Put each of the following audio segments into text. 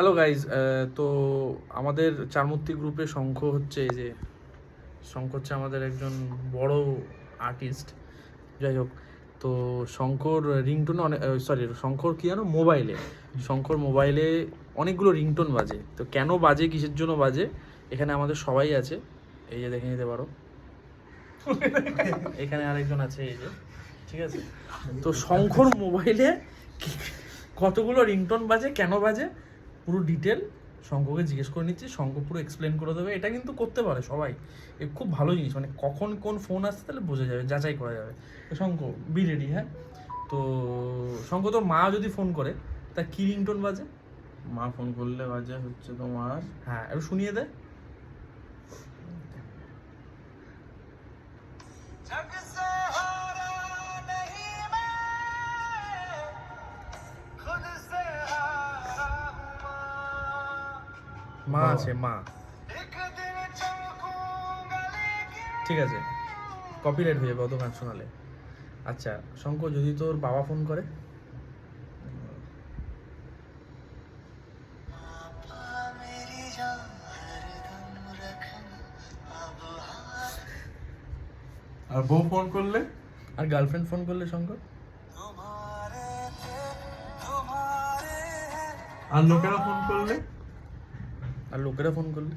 Hello guys, তো আমাদের চারমূর্তি গ্রুপে শঙ্খ হচ্ছে এই যে শঙ্খ হচ্ছে আমাদের একজন বড় আর্টিস্ট। যাই হোক, তো শঙ্কর রিংটোন শঙ্কর কি জানো, শঙ্কর মোবাইলে অনেকগুলো রিংটোন বাজে। তো কেন বাজে, কিসের জন্য বাজে, এখানে আমাদের সবাই আছে, এই যে দেখে নিতে পারো, এখানে আরেকজন আছে এই যে, ঠিক আছে। তো শঙ্কর মোবাইলে কতগুলো রিংটোন বাজে, কেন বাজে, পুরো ডিটেল শঙ্ককে জিজ্ঞেস করে নিচ্ছি, শঙ্ক পুরো এক্সপ্লেন করে দেবে। এটা কিন্তু করতে পারে সবাই, এ খুব ভালো জিনিস, মানে কখন কোন ফোন আসছে তাহলে বোঝা যাবে, যাচাই করা যাবে। তো শঙ্ক, বি রেডি? হ্যাঁ, তো শঙ্ক, তোর মা যদি ফোন করে তা কি রিংটোন বাজে? মা ফোন করলে বাজে হচ্ছে তোমার, হ্যাঁ একটু শুনিয়ে দে। মা আছে, মা, ঠিক আছে, কপিরাইট হয়ে যাবে অত গান শোনালে। আচ্ছা শঙ্কর, যদি তোর বাবা ফোন করে? আর বউ ফোন করলে, আর গার্লফ্রেন্ড ফোন করলে শঙ্কর? আর লোকেরা ফোন করলে, আর লোকেরা ফোন করলে?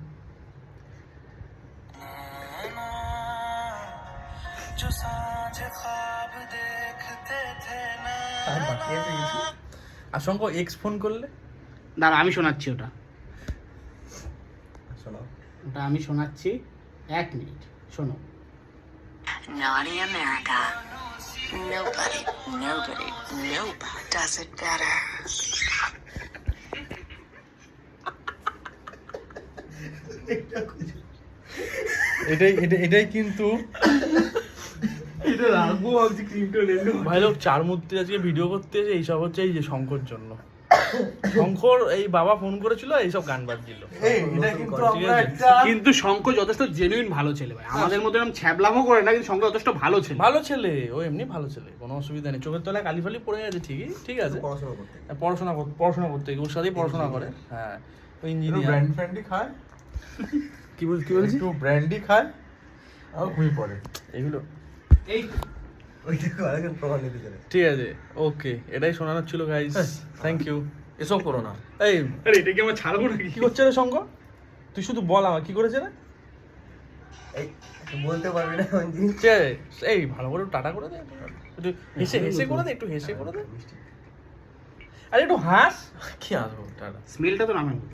আর শঙ্কর এক্স ফোন করলে? দাঁড়া, আমি শোনাচ্ছি ওটা শোনাও। ওটা আমি শোনাচ্ছি, 1 মিনিট শোনো। Naughty America. Nobody does it better. এটাই কিন্তু এটা রাখবো ভাবছি, ক্রিমটা নেবো। ভাই লোক চারমূর্তি আজকে ভিডিও করতে এসে এইসব হচ্ছে, এই যে শঙ্কর জন্য। শঙ্কর এই বাবা ফোন করেছিল, এইসব গান বাজছিল। কিন্তু শঙ্কর যথেষ্ট জেনুইন ভালো ছেলে ভাই, আমাদের মধ্যে এরকম ছ্যাবলামো করে না, কিন্তু শঙ্কর যথেষ্ট ভালো ছেলে। ভালো ছেলে, ও এমনি ভালো ছেলে, কোনো অসুবিধা নেই। চোখের তলায় কালি ফালি পড়ে গেছে ঠিকই, ঠিক আছে, পড়াশোনা করতে ওর সাথেই পড়াশোনা করে। হ্যাঁ, ও ইঞ্জিনিয়ার। ব্র্যান্ড ফ্র্যান্ডি খায়, কি বলছি একটু ব্র্যান্ডি খায় আর ঘুমিয়ে পড়ে। এগুলো এই ঠিক আছে, ওকে, এটাই শোনানোর ছিল গাইস, থ্যাংক ইউ। এসব করো না। এই আরে এটা কি আমরা ছাড়বো নাকি? কি করছে রে শঙ্কর? তুই শুধু বল আমার কি করেছে রে, বলতে পারবি না। ঠিক আছে, এই ভালো করে টাটা করে দে, একটু হেসে করে দে, একটু হেসে করে দে, আরে একটু হাস। কি আসবো টাটা। স্মেলটা তো নামে